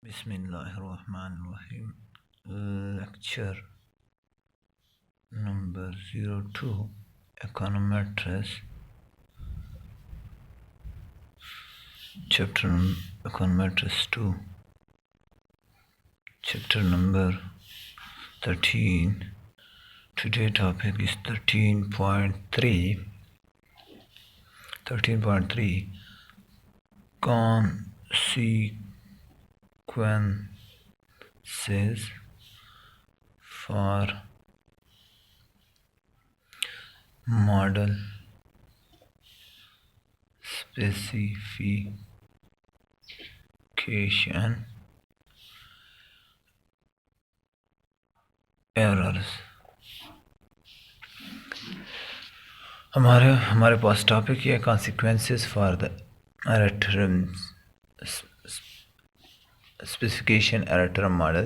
Bismillahirrahmanirrahim. Lecture number 02, Econometrics, chapter Econometrics 2, chapter number 13. Today topic is 13.3. 13.3 Consequences for model specification errors. हमारे पास topic है consequences for the error specification error term model.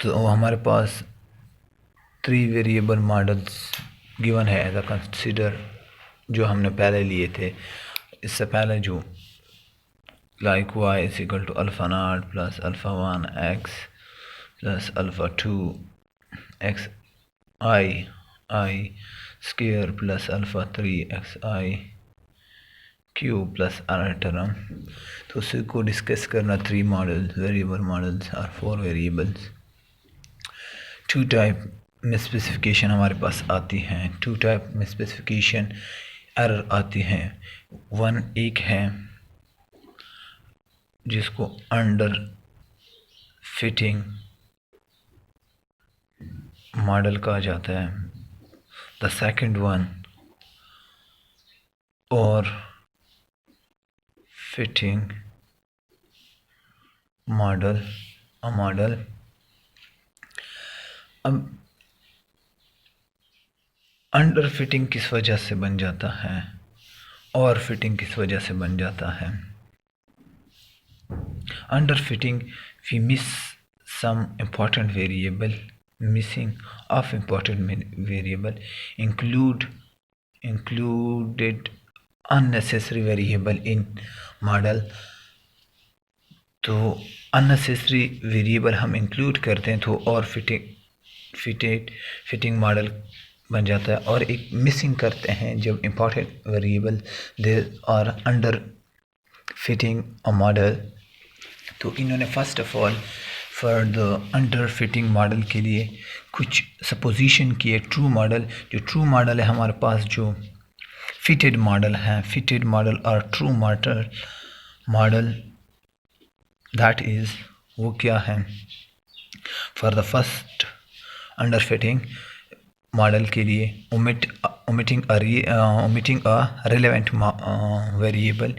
तो हमारे पास 3 variable models given है as a consider, जो हमने पहले लिए थे। इससे पहले जो like y is equal to alpha not plus alpha 1 x plus alpha 2 x i square plus alpha 3 x i cube plus error term. तो उसी को डिस्कस करना। 3 मॉडल्स, वेरिएबल मॉडल्स और 4 वेरिएबल्स। 2 टाइप में स्पेसिफिकेशन हमारे पास आती हैं। 2 टाइप में स्पेसिफिकेशन एरर आती हैं। एक है जिसको अंडर फिटिंग मॉडल कहा जाता है। द सेकंड वन और फिटिंग मॉडल अब अंडर फिटिंग किस वजह से बन जाता है और फिटिंग किस वजह से बन जाता है। Underfitting we miss some important variable, missing of important variable included unnecessary variable in model। तो unnecessary variable हम इंक्लूड करते हैं तो और फिटिंग मॉडल बन जाता है। और एक मिसिंग करते हैं जब इम्पॉर्टेंट वेरिएबल देयर और अंडर फिटिंग अ मॉडल। तो इन्होंने first of all for the under fitting model के लिए कुछ सपोजिशन किए। ट्रू मॉडल, जो ट्रू मॉडल है हमारे पास, जो फिटेड मॉडल है, फिटेड मॉडल और ट्रू मॉडल दैट इज़ वो क्या है। For the first under fitting model के लिए omitting a relevant वेरिएबल,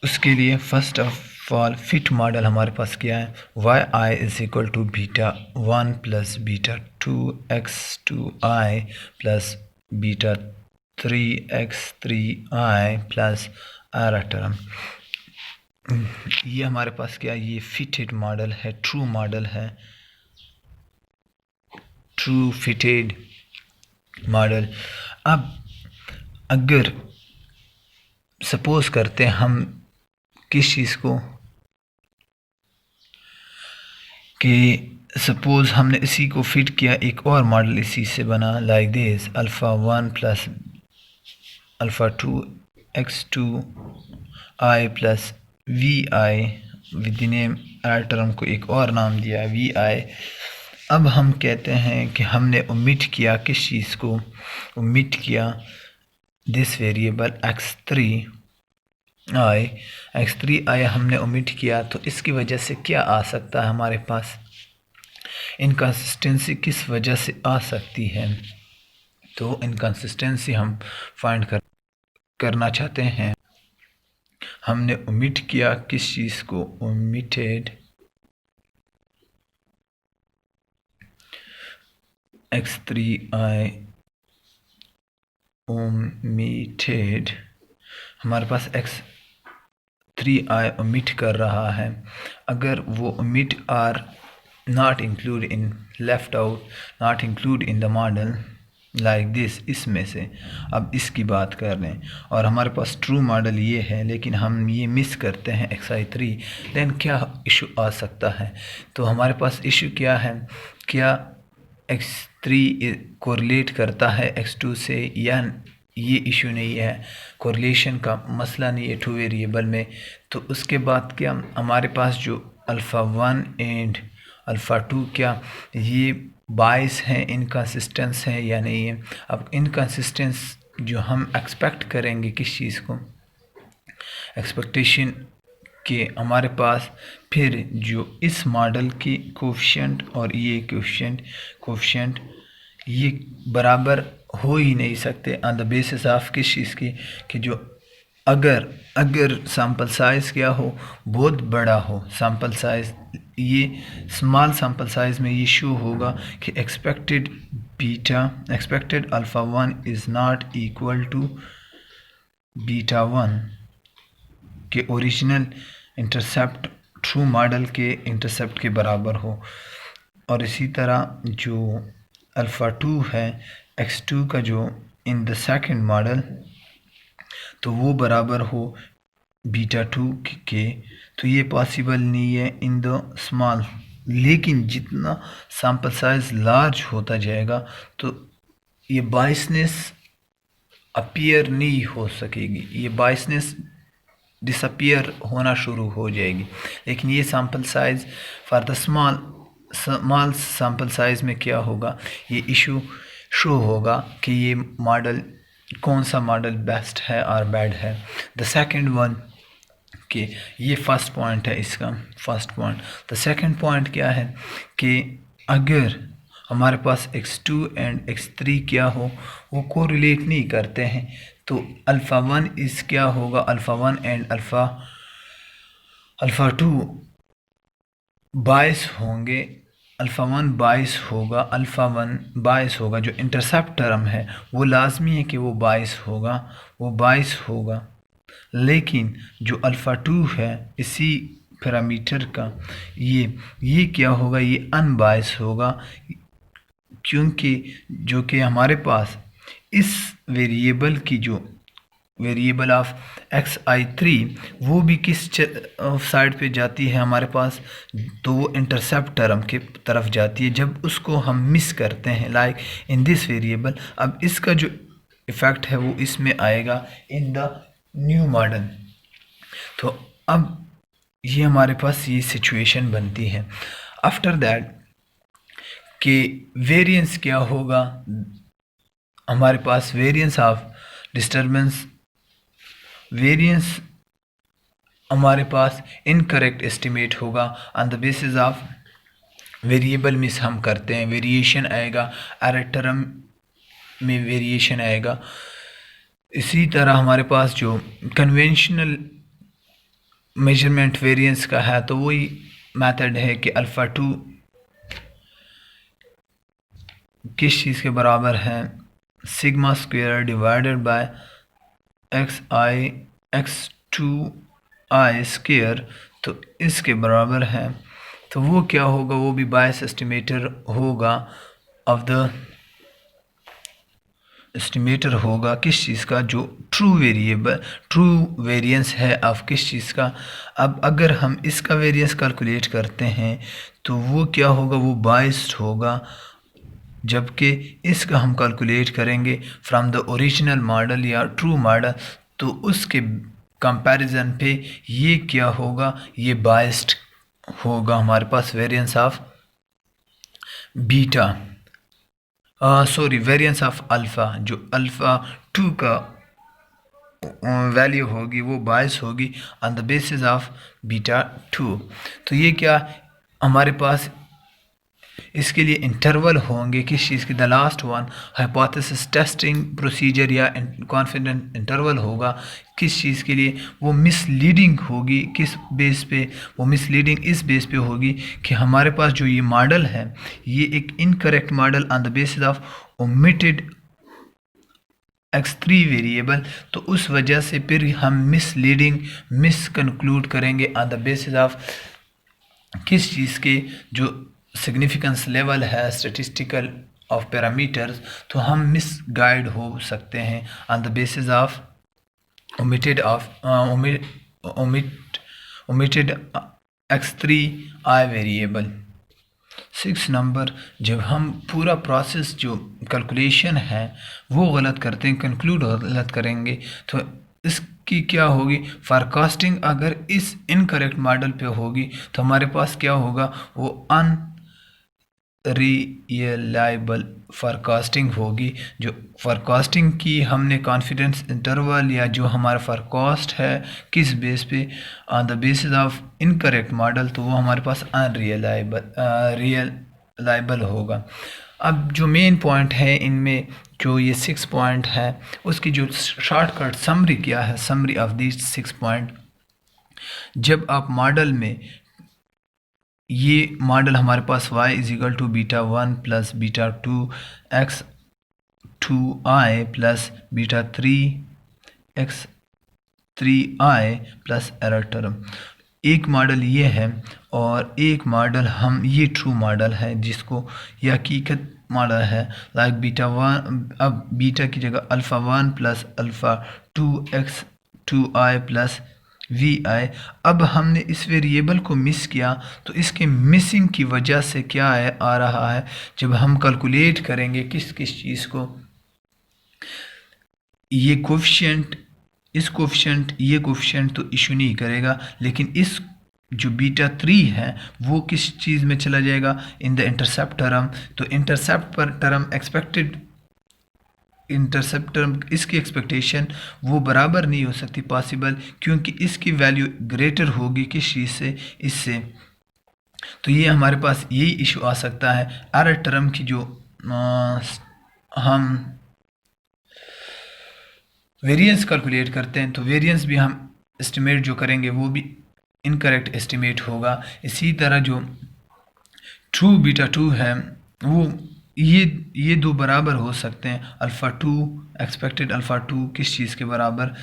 उसके लिए first of all fit model हमारे पास क्या है। Y i is equal to beta 1 plus beta 2 x 2 i plus beta 3 x 3 i plus error term. ये हमारे पास क्या है, ये फिटेड मॉडल है, ट्रू मॉडल है, ट्रू फिटेड मॉडल। अब अगर सपोज करते हैं हम किस चीज़ को कि सपोज हमने इसी को फिट किया, एक और मॉडल इसी से बना like this alpha 1 plus alpha 2 x 2 i plus v i with name error term को एक और नाम दिया वी आई। अब हम कहते हैं कि हमने ओमिट किया किस चीज़ को, ओमिट किया दिस वेरिएबल x3 i हमने ओमिट किया। तो इसकी वजह से क्या आ सकता है हमारे पास, इनकंसिस्टेंसी किस वजह से आ सकती है। तो इनकंसिस्टेंसी हम फाइंड करना चाहते हैं। हमने ओमिट किया किस चीज़ को, ओमिटेड x3i, ओमिटेड हमारे पास x3i ओमिट कर रहा है। अगर वो omit or not include in, left out, not include in the model, like this, इसमें से अब इसकी बात कर रहे हैं और हमारे पास ट्रू मॉडल ये है, लेकिन हम ये मिस करते हैं xi3, देन क्या इशू आ सकता है? तो हमारे पास इशू क्या है, क्या x3 कोरिलेट करता है x2 से, या ये इशू नहीं है, कोरिलेशन का मसला नहीं है टू वेरिएबल में। तो उसके बाद क्या हमारे पास जो अल्फ़ा 1 एंड अल्फ़ा 2 क्या ये बाइस हैं, इनकंसिस्टेंस हैं या नहीं है? अब इनकंसिस्टेंस जो हम एक्सपेक्ट करेंगे किस चीज़ को, एक्सपेक्टेशन के हमारे पास फिर जो इस मॉडल की कोफिशिएंट और ये कोफिशिएंट ये बराबर हो ही नहीं सकते ऑन द बेसिस ऑफ किस चीज़ की, कि जो अगर सैम्पल साइज़ क्या हो, बहुत बड़ा हो सैम्पल साइज़, ये स्मॉल सैम्पल साइज़ में ये शो होगा कि expected alpha 1 is not equal to beta 1 के ओरिजिनल इंटरसेप्ट ट्रू मॉडल के इंटरसेप्ट के बराबर हो। और इसी तरह जो अल्फ़ा 2 है x2 का जो इन द सेकंड मॉडल, तो वो बराबर हो बीटा 2 के। तो ये पॉसिबल नहीं है इन द स्मॉल, लेकिन जितना सैम्पल साइज लार्ज होता जाएगा तो ये बाइसनेस अपीयर नहीं हो सकेगी, ये बाइसनेस डिसअपीयर होना शुरू हो जाएगी। लेकिन ये sample size for the small sample size में क्या होगा, ये इशू शो होगा कि ये मॉडल कौन सा मॉडल बेस्ट है और बैड है। द सेकंड वन कि ये फर्स्ट पॉइंट है इसका, first point. The second point क्या है कि अगर हमारे पास x2 एंड x3 क्या हो, वो कोरिलेट नहीं करते हैं, तो अल्फ़ा 1 इस क्या होगा, अल्फ़ा 1 एंड अल्फ़ा 2 बाइस होंगे, अल्फ़ा 1 बाइस होगा, अल्फ़ा 1 बाइस होगा। जो इंटरसेप्ट टर्म है वो लाजमी है कि वो बाइस होगा, लेकिन जो अल्फ़ा 2 है इसी पैरामीटर का ये क्या होगा, ये अनबाइस होगा, क्योंकि जो कि हमारे पास इस वेरिएबल की जो वेरिएबल ऑफ xi3 वो भी किस साइड पे जाती है हमारे पास, तो वो इंटरसेप्ट टर्म के तरफ जाती है जब उसको हम मिस करते हैं, लाइक इन दिस वेरिएबल। अब इसका जो इफ़ेक्ट है वो इसमें आएगा इन द न्यू मॉडल। तो अब ये हमारे पास ये सिचुएशन बनती है। आफ्टर दैट कि वेरिएंस क्या होगा, हमारे पास वेरिएंस ऑफ डिस्टर्बेंस, वेरिएंस हमारे पास इनकरेक्ट एस्टिमेट होगा on the basis of variable miss हम करते हैं, वेरिएशन आएगा, एरर टर्म में वेरिएशन आएगा। इसी तरह हमारे पास जो कन्वेंशनल मेजरमेंट वेरिएंस का है, तो वही मेथड है कि अल्फ़ा 2 किस चीज़ के बराबर है, sigma square divided by x2i square, तो इसके बराबर है। तो वो क्या होगा, वो भी बायस एस्टिमेटर होगा किस चीज़ का, जो ट्रू वेरिएंस है ऑफ किस चीज़ का। अब अगर हम इसका वेरिएंस कैलकुलेट करते हैं तो वो क्या होगा, वो बायस्ड होगा, जबकि इसका हम कैलकुलेट करेंगे फ्रॉम द ओरिजिनल मॉडल या ट्रू मॉडल, तो उसके कंपैरिजन पे ये क्या होगा, ये बायस्ड होगा। हमारे पास variance of beta variance of alpha, जो अल्फ़ा 2 का वैल्यू होगी वो बायस होगी on the basis of beta 2। तो ये क्या हमारे पास इसके लिए इंटरवल होंगे किस चीज़ की, the last one hypothesis testing procedure या कॉन्फिडेंस इंटरवल होगा किस चीज़ के लिए, वो मिसलीडिंग होगी किस बेस पे, वो मिसलीडिंग इस बेस पे होगी कि हमारे पास जो ये मॉडल है ये एक incorrect model on the basis of omitted x3 variable, तो उस वजह से फिर हम मिसकंक्लूड करेंगे ऑन द बेसिस ऑफ किस चीज़ के, जो सिग्निफिकेंस लेवल है स्टैटिस्टिकल ऑफ पैरामीटर्स, तो हम मिसगाइड हो सकते हैं on the basis of omitted x3i variable. 6 number, जब हम पूरा प्रोसेस जो कैलकुलेशन है वो गलत करते हैं, कंक्लूड गलत करेंगे, तो इसकी क्या होगी फोरकास्टिंग अगर इस इनकरेक्ट मॉडल पे होगी तो हमारे पास क्या होगा, वो अनरिलायबल फोरकास्टिंग होगी। जो फोरकास्टिंग की हमने कॉन्फिडेंस इंटरवल या जो हमारा फोरकास्ट है किस बेस पे, on the basis of incorrect model, तो वो हमारे पास रियलाइबल होगा। अब जो मेन पॉइंट है इनमें, जो ये 6 पॉइंट है, उसकी जो शॉर्टकट समरी क्या है, समरी ऑफ दिस 6 पॉइंट। जब आप मॉडल में, ये मॉडल हमारे पास y is equal to β1 plus β2 x2i plus β3 x3i plus error term, एक मॉडल ये है, और एक मॉडल हम ये ट्रू मॉडल है जिसको यह हकीकत मॉडल है, लाइक β1, अब बीटा की जगह α1 प्लस α2 x2i प्लस vi। अब हमने इस वेरिएबल को मिस किया, तो इसके मिसिंग की वजह से क्या है आ रहा है, जब हम कैलकुलेट करेंगे किस किस चीज़ को, ये कोफिशिएंट, इस कोफिशिएंट, ये कोफिशिएंट तो इशू नहीं करेगा, लेकिन इस जो β3 है वो किस चीज़ में चला जाएगा, इन द इंटरसेप्ट टर्म। तो इंटरसेप्ट पर टर्म एक्सपेक्टेड इंटरसेप्ट टर्म, इसकी एक्सपेक्टेशन वो बराबर नहीं हो सकती पॉसिबल, क्योंकि इसकी वैल्यू ग्रेटर होगी किस चीज़ से, इससे। तो ये हमारे पास यही इशू आ सकता है। एरर टर्म की जो हम वेरिएंस कैलकुलेट करते हैं, तो वेरिएंस भी हम एस्टिमेट जो करेंगे वो भी इनकरेक्ट एस्टिमेट होगा। इसी तरह जो ट्रू β2 है, वो ये दो बराबर हो सकते हैं, α2 एक्सपेक्टेड α2 किस चीज़ के बराबर,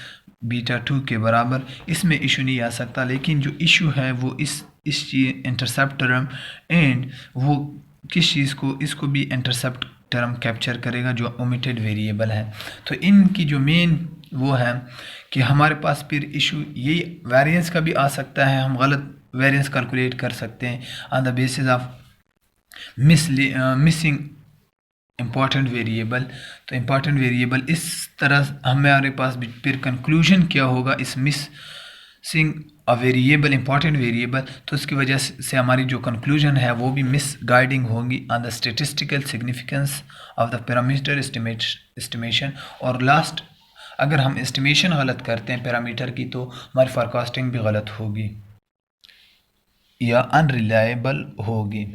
β2 के बराबर, इसमें इशू नहीं आ सकता। लेकिन जो इशू है वो इस चीज़ इंटरसेप्ट टर्म, एंड वो किस चीज़ को, इसको भी इंटरसेप्ट टर्म कैप्चर करेगा जो ओमिटेड वेरिएबल है। तो इनकी जो मेन वो है कि हमारे पास फिर इशू यही वेरिएंस का भी आ सकता है, हम गलत वेरिएंस कैलकुलेट कर सकते हैं on the basis of missing important variable. तो इम्पॉर्टेंट वेरिएबल इस तरह हमारे पास भी फिर कंक्लूजन क्या होगा, इस missing a variable, important variable, तो उसकी वजह से हमारी जो कंक्लूजन है वो भी मिस गाइडिंग होगी on the statistical significance of the parameter estimation. और लास्ट, अगर हम एस्टिमेशन गलत करते हैं पैरामीटर की, तो हमारी फोरकास्टिंग भी गलत होगी या अनरिलायबल होगी।